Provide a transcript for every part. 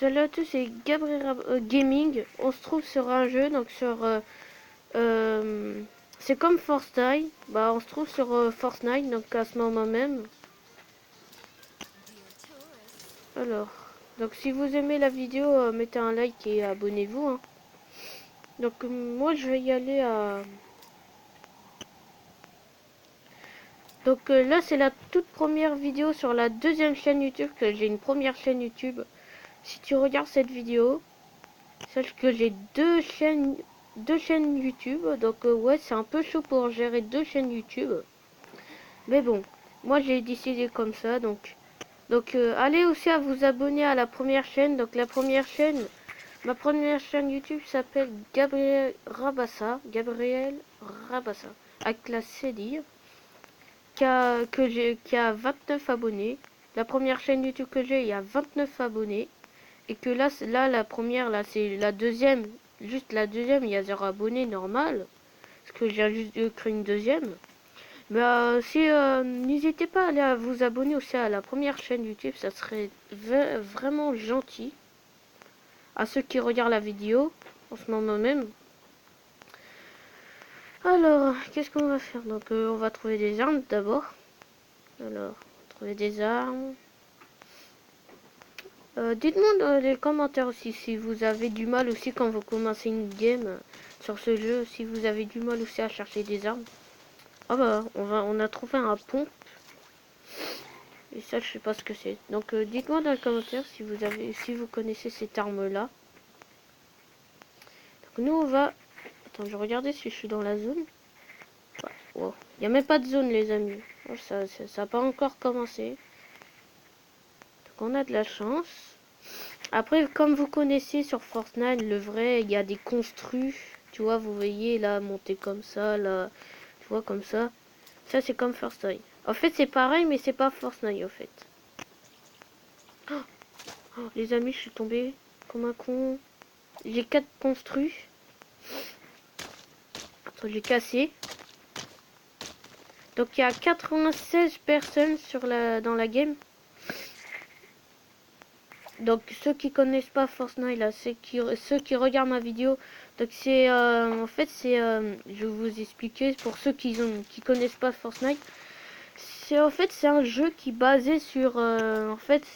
salut à tous, c'est Gabriel Gaming. On se trouve sur un jeu, donc sur... c'est comme Fortnite. Bah, on se trouve sur Fortnite, donc à ce moment même. Alors, donc si vous aimez la vidéo, mettez un like et abonnez-vous. Hein. Donc moi, je vais y aller à... Donc là, c'est la toute première vidéo sur la deuxième chaîne YouTube, que j'ai une première chaîne YouTube. Si tu regardes cette vidéo, sache que j'ai deux chaînes YouTube. Donc ouais, c'est un peu chaud pour gérer deux chaînes YouTube. Mais bon, moi j'ai décidé comme ça. Donc allez aussi à vous abonner à la première chaîne. Donc la première chaîne, ma première chaîne YouTube s'appelle Gabriel Rabassa. Gabriel Rabassa. Avec la cédille. Qui a 29 abonnés. La première chaîne YouTube que j'ai, il y a 29 abonnés. Et que là, la première, là, c'est la deuxième. Juste la deuxième, il y a 0 abonnés normal. Parce que j'ai juste créé une deuxième. Mais n'hésitez pas à aller à vous abonner aussi à la première chaîne YouTube. Ça serait vraiment gentil. À ceux qui regardent la vidéo, en ce moment même. Alors, qu'est-ce qu'on va faire? Donc, on va trouver des armes d'abord. Alors, trouver des armes. Dites-moi dans les commentaires aussi si vous avez du mal aussi quand vous commencez une game sur ce jeu, si vous avez du mal aussi à chercher des armes. Ah bah on a trouvé un pont. Et ça je sais pas ce que c'est. Donc dites-moi dans les commentaires si vous connaissez cette arme là. Donc nous on va. Attends, je vais regarder si je suis dans la zone. Ouais, wow. Il n'y a même pas de zone les amis. Oh, ça n'a pas encore commencé. Donc on a de la chance. Après, comme vous connaissez sur Fortnite, le vrai, il y a des construits. Tu vois, vous voyez là, monter comme ça, là. Tu vois, comme ça. Ça, c'est comme Fortnite. En fait, c'est pareil, mais c'est pas Fortnite, en fait. Oh, les amis, je suis tombé comme un con. J'ai 4 construits. Attends, j'ai cassé. Donc, il y a 96 personnes dans la game. Donc ceux qui connaissent pas Fortnite là, ceux qui regardent ma vidéo, donc c'est en fait c'est je vais vous expliquer pour ceux qui connaissent pas Fortnite. C'est en fait c'est un jeu qui est basé sur en fait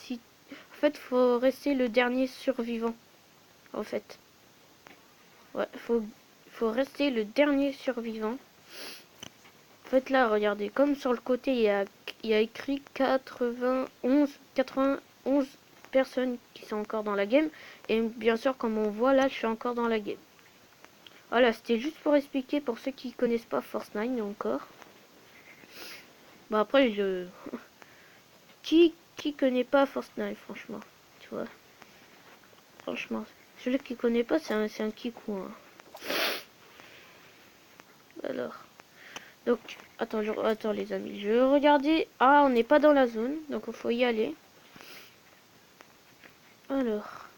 faut rester le dernier survivant en fait. Ouais, faut rester le dernier survivant. En fait là, regardez, comme sur le côté il y a écrit 91 personnes qui sont encore dans la game. Et bien sûr, comme on voit là, je suis encore dans la game. Voilà, c'était juste pour expliquer pour ceux qui connaissent pas Fortnite encore. Bon après, qui connaît pas Fortnite, franchement, tu vois. Franchement, celui qui connaît pas, c'est un kikou. Hein. Alors, donc, attends les amis, je vais regarder. Ah, on n'est pas dans la zone, donc il faut y aller. Alors,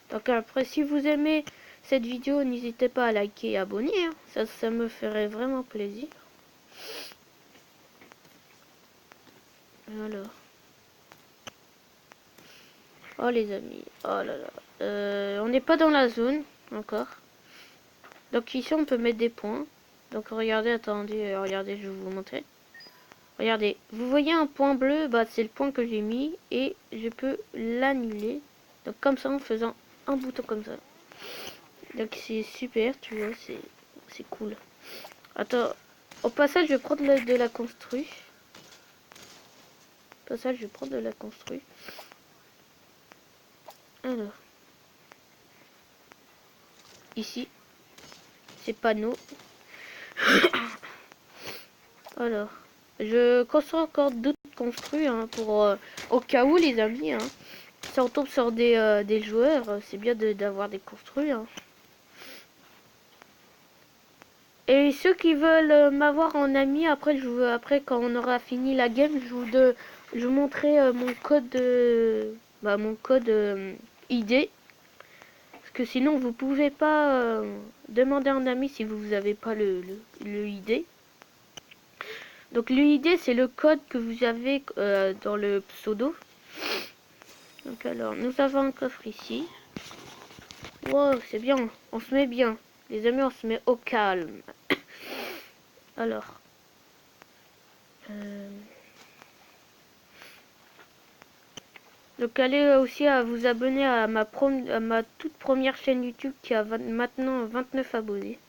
donc après, si vous aimez cette vidéo, n'hésitez pas à liker et abonner. Hein. Ça me ferait vraiment plaisir. Alors. Oh les amis. Oh là là. On n'est pas dans la zone encore. Donc ici, on peut mettre des points. Donc regardez, attendez, regardez, je vais vous montrer. Regardez, vous voyez un point bleu, bah c'est le point que j'ai mis et je peux l'annuler. Donc comme ça en faisant un bouton comme ça. Donc c'est super, tu vois, c'est cool. Attends, au passage je vais prendre de la construit. Au passage je vais prendre de la construit. Alors, ici, c'est panneau. Alors, je construis encore d'autres construits hein, pour au cas où les amis. Hein, si on tombe sur des joueurs, c'est bien d'avoir des construits. Hein. Et ceux qui veulent m'avoir en ami, après quand on aura fini la game, je vous montrerai mon code ID. Parce que sinon vous pouvez pas demander un ami si vous n'avez pas le ID. Donc le ID c'est le code que vous avez dans le pseudo. Donc alors nous avons un coffre ici. Wow, c'est bien. On se met bien. Les amis, on se met au calme. Alors. Donc allez aussi à vous abonner à ma toute première chaîne YouTube qui a maintenant 29 abonnés.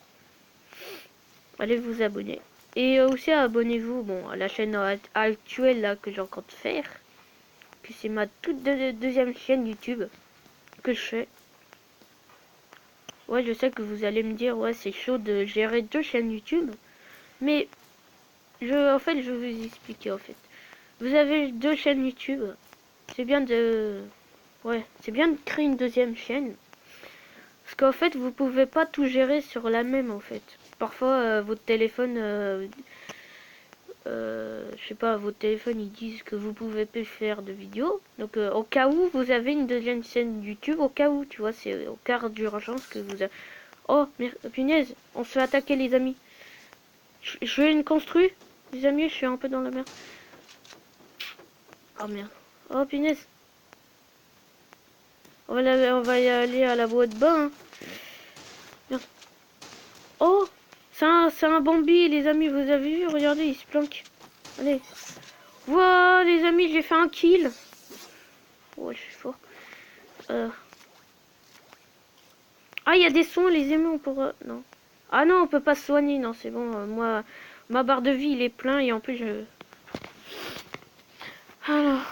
Allez vous abonner. Et aussi abonnez-vous à la chaîne actuelle là que j'ai encore de faire. Que c'est ma toute deuxième chaîne YouTube que je fais. Ouais, je sais que vous allez me dire, ouais, c'est chaud de gérer deux chaînes YouTube. Mais, en fait, je vais vous expliquer, en fait. Vous avez deux chaînes YouTube. C'est bien de... Ouais, c'est bien de créer une deuxième chaîne. Parce qu'en fait, vous pouvez pas tout gérer sur la même, en fait. Parfois, votre téléphone... je sais pas, vos téléphones ils disent que vous pouvez plus faire de vidéos. Donc au cas où vous avez une deuxième chaîne YouTube, au cas où, tu vois, c'est au cas d'urgence que vous avez. Oh, punaise, on se fait attaquer les amis. Je vais une construire, les amis, je suis un peu dans la merde. Oh merde. Oh punaise. On va y aller à la boîte de bain. Hein. Merde. Oh, c'est un Bambi, les amis, vous avez vu, regardez, il se planque. Allez. Wow, les amis, j'ai fait un kill. Oh, je suis fort. Ah, il y a des soins, les amis, on pourra... Non. Ah non, on peut pas se soigner, non, c'est bon. Moi, ma barre de vie, il est plein et en plus, je... Alors...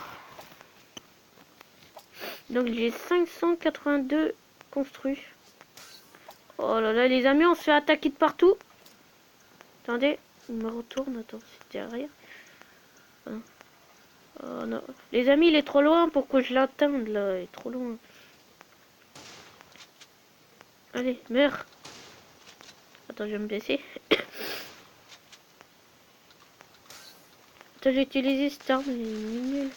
Donc, j'ai 582 construits. Oh là là, les amis, on se fait attaquer de partout. Attendez, il me retourne. Attends, c'est derrière. Oh non. Les amis, il est trop loin pour que je l'atteigne, là. Il est trop loin. Allez, meurs. Attends, je vais me blesser. Attends, j'ai utilisé cette arme, elle est nulle.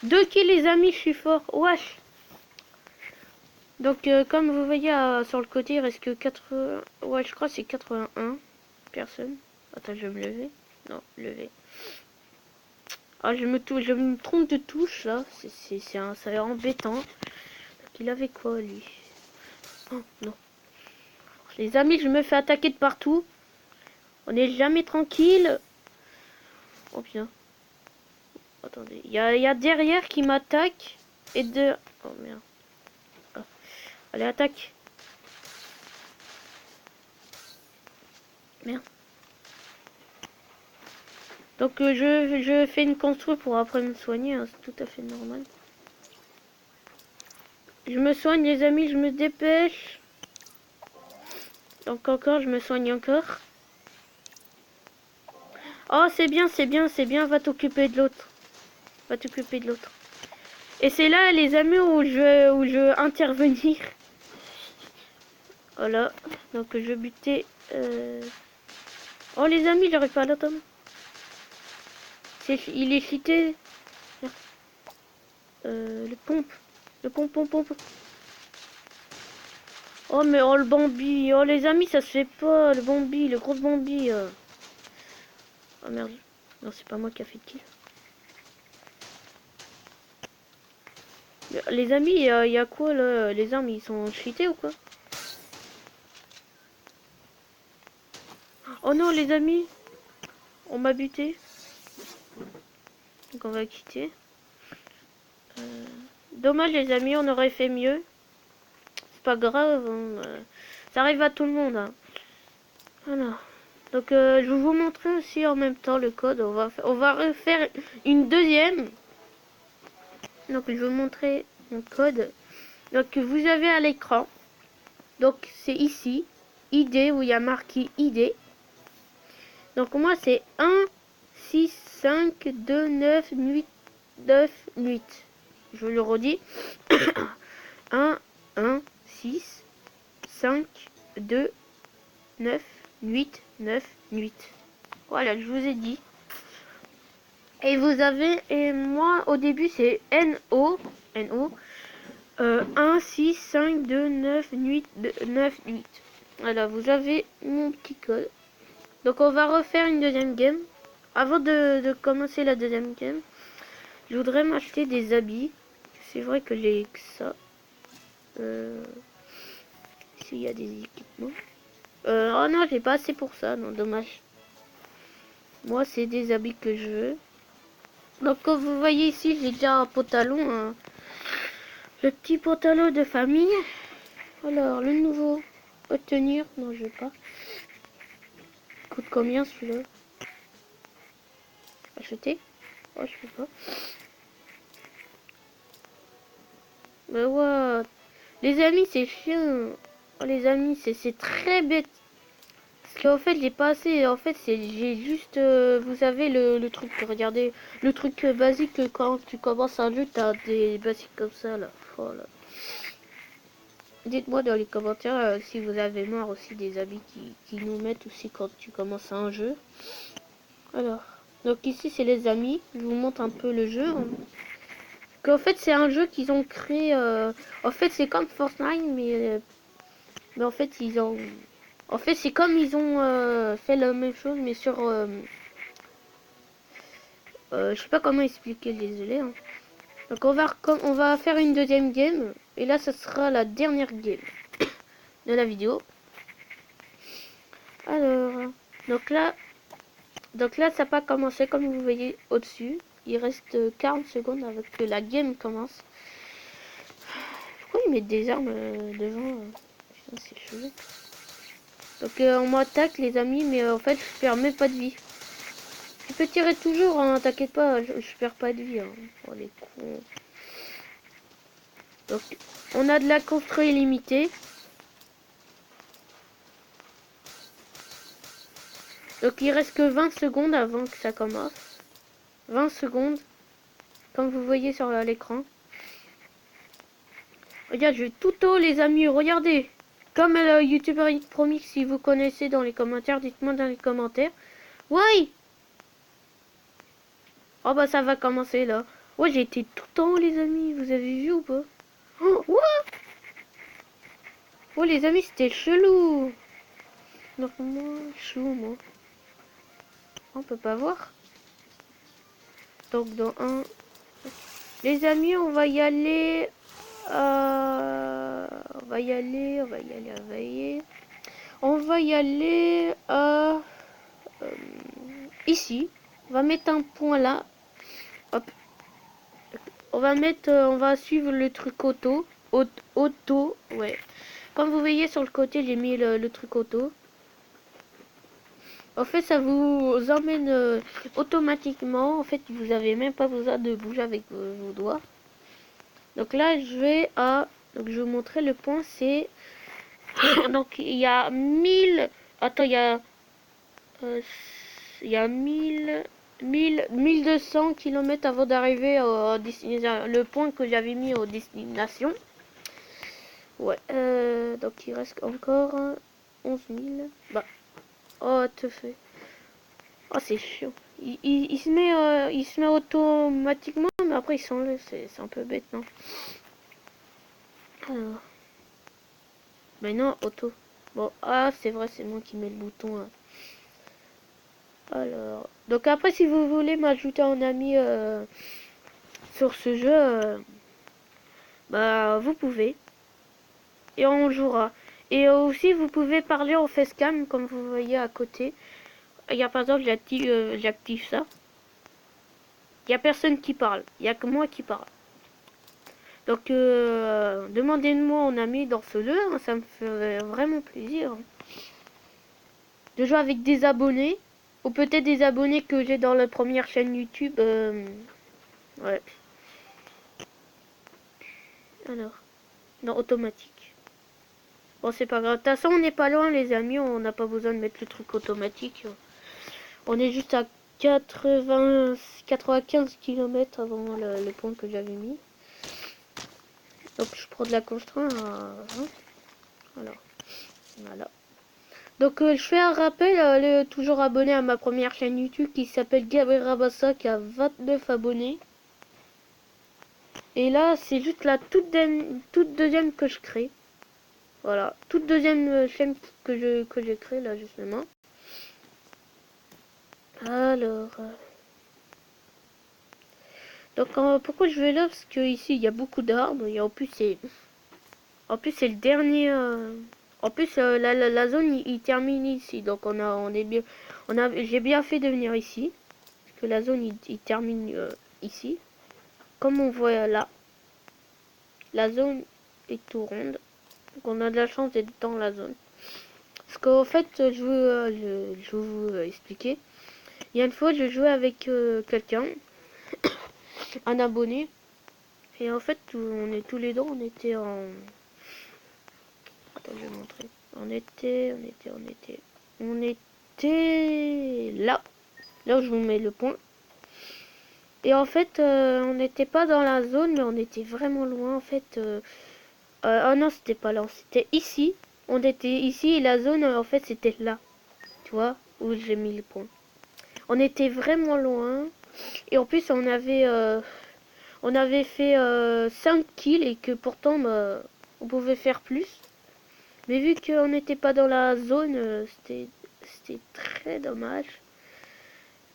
2 kills, les amis, je suis fort. Wesh. Donc, comme vous voyez sur le côté, il reste que 80... Ouais, je crois que c'est 81 personnes. Attends, je vais me lever. Non, lever. Ah, je me trompe de touche, là. Ça a l'air embêtant. Donc, il avait quoi, lui? Oh, non. Les amis, je me fais attaquer de partout. On n'est jamais tranquille. Oh, bien. Attendez. Il y a derrière qui m'attaque. Et de... Oh, merde. Oh. Allez, attaque. Merde. Donc je fais une construit pour après me soigner, hein, c'est tout à fait normal. Je me soigne les amis, je me dépêche. Donc encore, je me soigne encore. Oh c'est bien, c'est bien, c'est bien, va t'occuper de l'autre. Va t'occuper de l'autre. Et c'est là les amis où je veux intervenir. Voilà, donc je butais... Oh les amis, j'arrive pas à l'attendre. Il est cheaté. Le pompe. Le pompe. Oh mais oh le Bambi. Oh les amis, ça se fait pas. Le Bambi, le gros Bambi. Oh merde. Non, c'est pas moi qui a fait le kill. Les amis, il y a quoi là? Les armes, ils sont cheatés ou quoi? Oh non les amis. On m'a buté. Donc on va quitter. Dommage les amis, on aurait fait mieux. C'est pas grave. Hein. Ça arrive à tout le monde. Hein. Voilà. Donc je vais vous montrer aussi en même temps le code. On va refaire une deuxième. Donc je vais vous montrer mon code. Donc vous avez à l'écran. Donc c'est ici. ID où il y a marqué ID. Donc moi c'est 1, 6, 5, 2, 9, 8, 9, 8. Je le redis. 1, 6, 5, 2, 9, 8, 9, 8. Voilà, je vous ai dit. Et vous avez, et moi au début c'est NO. 1, 6, 5, 2, 9, 8, 9, 8. Voilà, vous avez mon petit code. Donc on va refaire une deuxième game. Avant de commencer la deuxième game, je voudrais m'acheter des habits. C'est vrai que j'ai que ça. s'il y a des équipements. Oh non, j'ai pas assez pour ça, non, dommage. Moi, c'est des habits que je veux. Donc, comme vous voyez ici, j'ai déjà un pantalon, le petit pantalon de famille. Alors, le nouveau, obtenir, non, je veux pas. Coûte combien celui-là? Acheter? Oh, je peux pas. Mais ouais, les amis, c'est chiant. Oh, les amis, c'est très bête. Parce qu'en fait, j'ai pas assez. En fait, j'ai juste. Vous savez, le truc. Regardez, le truc basique quand tu commences un jeu, t'as des basiques comme ça là. Oh, là. Dites-moi dans les commentaires si vous avez marre aussi des habits qui nous mettent aussi quand tu commences un jeu. Alors, donc ici, c'est les amis. Je vous montre un peu le jeu. Qu'en fait, c'est un jeu qu'ils ont créé. En fait, c'est comme Fortnite, mais en fait, ils ont. En fait, c'est comme ils ont fait la même chose, mais sur. Je sais pas comment expliquer, désolé. Hein. Donc, on va faire une deuxième game. Et là, ce sera la dernière game de la vidéo. Alors, donc là, ça n'a pas commencé comme vous voyez au-dessus. Il reste 40 secondes avec que la game commence. Pourquoi ils mettent des armes devant Putain, c'est chelou. Donc on m'attaque les amis, mais en fait je perds même pas de vie. Tu peux tirer toujours, hein, t'inquiète pas, je perds pas de vie. Hein. Oh les cons. Donc on a de la construit illimitée. Donc il reste que 20 secondes avant que ça commence. 20 secondes, comme vous voyez sur l'écran. Regarde, je vais tout haut les amis, regardez. Comme le youtubeur promis, si vous connaissez dans les commentaires, dites-moi dans les commentaires. Ouais. Oh bah ça va commencer là. Ouais, j'ai été tout en haut les amis, vous avez vu ou pas? Oh, ouais. Oh les amis, c'était chelou. Donc moi, chelou moi. On peut pas voir. Donc dans un... Les amis, on va y aller... On va y aller. On va y aller ici. On va mettre un point là. Hop. On va suivre le truc auto. Auto, ouais. Comme vous voyez sur le côté, j'ai mis le truc auto. En fait, ça vous emmène automatiquement. En fait, vous avez même pas besoin de bouger avec vos doigts. Donc là, je vais à... Donc je vais vous montrer le point, c'est... Donc il y a 1000... Attends, il y a 1200 km avant d'arriver au destination, le point que j'avais mis aux destinations. Ouais, donc il reste encore 11 000. Bah, oh, te fait. Oh, c'est chiant. Il se met automatiquement, mais après il s'enlève. C'est un peu bête, non? Alors. Mais non, auto. Bon, ah, c'est vrai, c'est moi qui mets le bouton. Hein. Alors. Donc après, si vous voulez m'ajouter en ami sur ce jeu, bah, vous pouvez. Et on jouera. Et aussi, vous pouvez parler en facecam, comme vous voyez à côté. Il y a par exemple, j'active ça. Il n'y a personne qui parle. Il n'y a que moi qui parle. Donc, demandez-moi en ami dans ce jeu. Hein, ça me ferait vraiment plaisir. De jouer avec des abonnés. Ou peut-être des abonnés que j'ai dans la première chaîne YouTube. Ouais. Alors. Non, automatique. Bon, c'est pas grave. De toute façon, on n'est pas loin, les amis. On n'a pas besoin de mettre le truc automatique. On est juste à 95 km avant le point que j'avais mis. Donc je prends de la constante à 20. Voilà. Donc je fais un rappel, toujours abonné à ma première chaîne YouTube qui s'appelle Gabriel Rabassa qui a 29 abonnés. Et là c'est juste la toute deuxième que je crée. Voilà, toute deuxième chaîne que j'ai créée là justement. Alors... Donc pourquoi je vais là? Parce que ici il y a beaucoup d'arbres et en plus c'est le dernier En plus, la zone, il termine ici. Donc, on est bien... j'ai bien fait de venir ici. Parce que la zone, il termine ici. Comme on voit là. La zone est tout ronde. Donc, on a de la chance d'être dans la zone. Parce qu'en fait, je veux vous expliquer. Il y a une fois, je jouais avec quelqu'un. Un abonné. Et en fait, on est tous les deux, on était en... Attends, je vais montrer. On était là. Là où je vous mets le point. Et en fait, on n'était pas dans la zone, mais on était vraiment loin. En fait, oh non, c'était pas là, c'était ici. On était ici et la zone, en fait, c'était là. Tu vois, où j'ai mis le point. On était vraiment loin. Et en plus, on avait fait 5 kills et que pourtant, bah, on pouvait faire plus. Mais vu qu'on n'était pas dans la zone, c'était très dommage.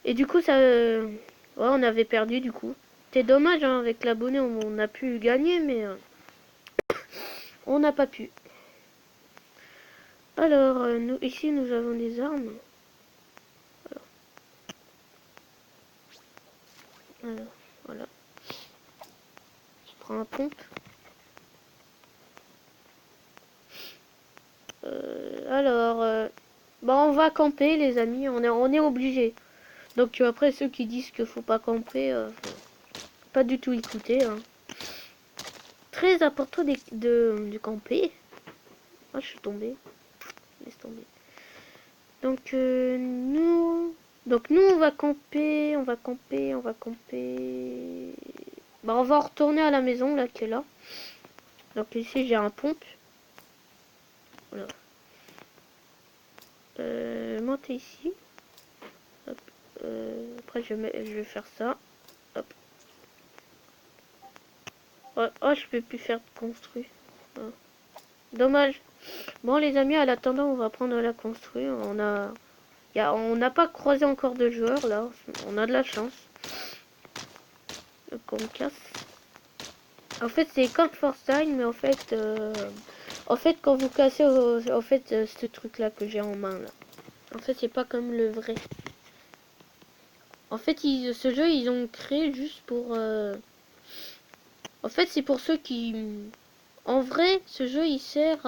Et du coup, ça, ouais, on avait perdu du coup. C'était dommage, hein, avec l'abonné, on a pu gagner, mais on n'a pas pu. Alors, nous, ici, nous avons des armes. Alors, voilà. Je prends un pompe. Bon, on va camper, les amis. On est obligé. Donc après, ceux qui disent qu'il faut pas camper, pas du tout écouter. Hein. Très important de camper. Ah, je suis tombée. Laisse tomber. Donc nous, on va camper, on va camper, on va camper. Bah, on va retourner à la maison là qui est là. Donc ici j'ai un pompe. Voilà. Monter ici. Hop. Après je vais faire ça. Hop. Oh, oh, je peux plus faire de construit. Oh. Dommage. Bon les amis, en attendant on va prendre la construit. On n'a pas croisé encore de joueurs là. On a de la chance. Donc on casse. En fait c'est comme Fortnite mais en fait quand vous cassez ce truc là que j'ai en main là. En fait c'est pas comme le vrai. En fait ce jeu ils ont créé juste pour en fait c'est pour ceux qui en vrai ce jeu il sert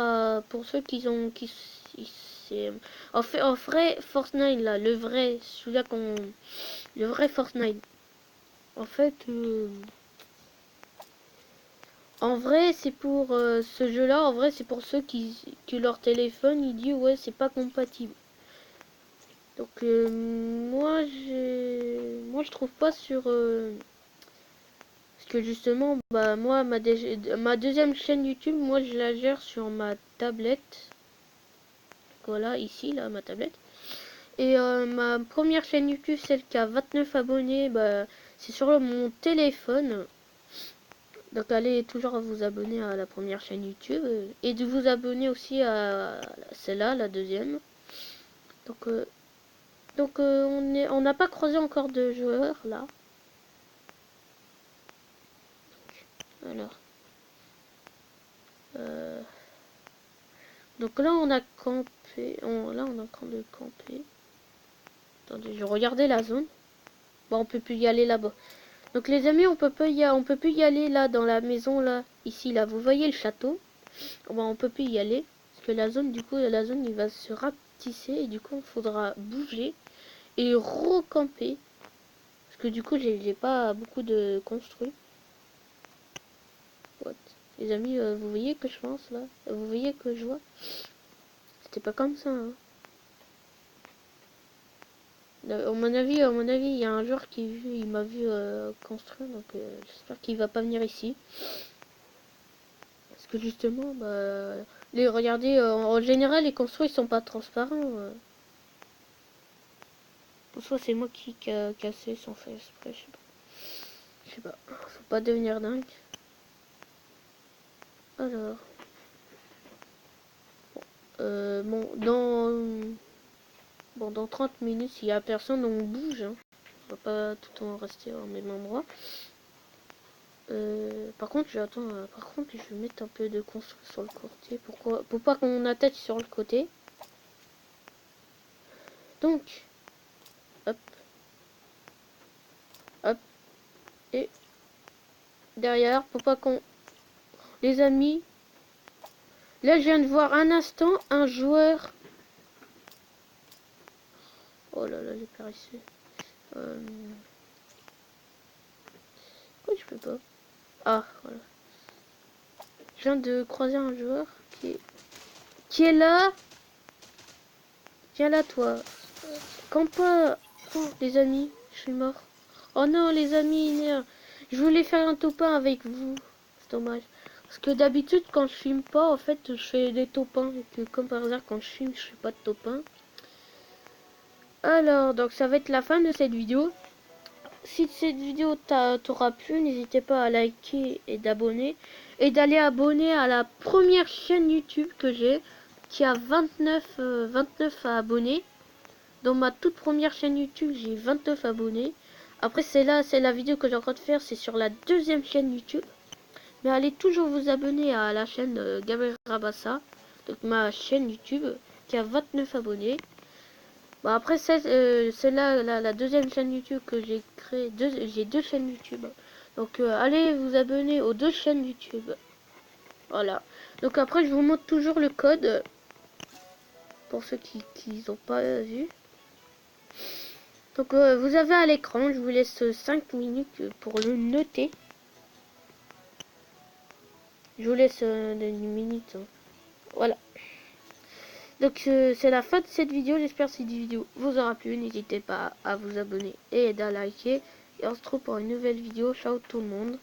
pour ceux qui ont qui c'est en vrai Fortnite là le vrai celui-là qu'on le vrai Fortnite. En fait en vrai, c'est pour ce jeu-là. En vrai, c'est pour ceux que leur téléphone, il dit ouais, c'est pas compatible. Donc moi, je trouve pas sur parce que justement, bah moi, ma deuxième chaîne YouTube, moi, je la gère sur ma tablette. Voilà, ici, là, ma tablette. Et ma première chaîne YouTube, celle qui a 29 abonnés, bah c'est sur mon téléphone. Donc allez toujours vous abonner à la première chaîne YouTube et de vous abonner aussi à celle-là, la deuxième. Donc on n'a pas croisé encore de joueurs là. Alors euh, donc là on a campé, là on est en train de camper. Attendez, je regardais la zone. Bon, on peut plus y aller là-bas. Donc les amis, on peut plus y aller là dans la maison là, ici là. Vous voyez le château? Bon, on peut plus y aller parce que la zone, du coup, la zone il va se rapetisser et du coup, il faudra bouger et recamper parce que du coup, j'ai pas beaucoup de construits. What? Les amis, vous voyez que je pense là? Vous voyez que je vois? C'était pas comme ça. Hein. À mon avis, il y a un joueur il m'a vu construire, donc j'espère qu'il va pas venir ici. Parce que justement, bah, regardez, en général, les construits sont pas transparents. Soit c'est moi qui a cassé sans faire exprès, je sais pas. Je sais pas, faut pas devenir dingue. Alors, bon, dans 30 minutes, s'il y a personne, on bouge. Hein. On va pas tout le temps rester au même endroit. Par contre, par contre, je vais mettre un peu de construit sur le côté. Pourquoi? Pour pas qu'on attaque sur le côté. Donc, hop, hop, et derrière, pour pas qu'on... Les amis, là, je viens de voir un instant un joueur... Oh là là, j'ai paresseux. Pourquoi je peux pas? Ah, voilà. Je viens de croiser un joueur qui est là. Viens là, toi. Quand pas... Oh, les amis, je suis mort. Oh non, les amis, merde. Je voulais faire un top 1 avec vous. C'est dommage. Parce que d'habitude, quand je filme pas, en fait, je fais des top 1. Et que comme par hasard, quand je filme, je fais pas de top 1. Alors, donc ça va être la fin de cette vidéo. Si cette vidéo t'aura plu, n'hésitez pas à liker et d'abonner. Et d'aller abonner à la première chaîne YouTube que j'ai, qui a 29 abonnés. Dans ma toute première chaîne YouTube, j'ai 29 abonnés. Après, c'est la vidéo que j'ai en train de faire, c'est sur la deuxième chaîne YouTube. Mais allez toujours vous abonner à la chaîne Gabriel Rabassa, donc ma chaîne YouTube, qui a 29 abonnés. Bon, après, c'est là la deuxième chaîne YouTube que j'ai créée. J'ai deux chaînes YouTube. Donc, allez vous abonner aux deux chaînes YouTube. Voilà. Donc, après, je vous montre toujours le code. Pour ceux qui n'ont pas vu. Donc, vous avez à l'écran. Je vous laisse 5 minutes pour le noter. Je vous laisse une minute. Hein. Voilà. Donc c'est la fin de cette vidéo. J'espère que cette vidéo vous aura plu. N'hésitez pas à vous abonner et à liker. Et on se retrouve pour une nouvelle vidéo. Ciao tout le monde.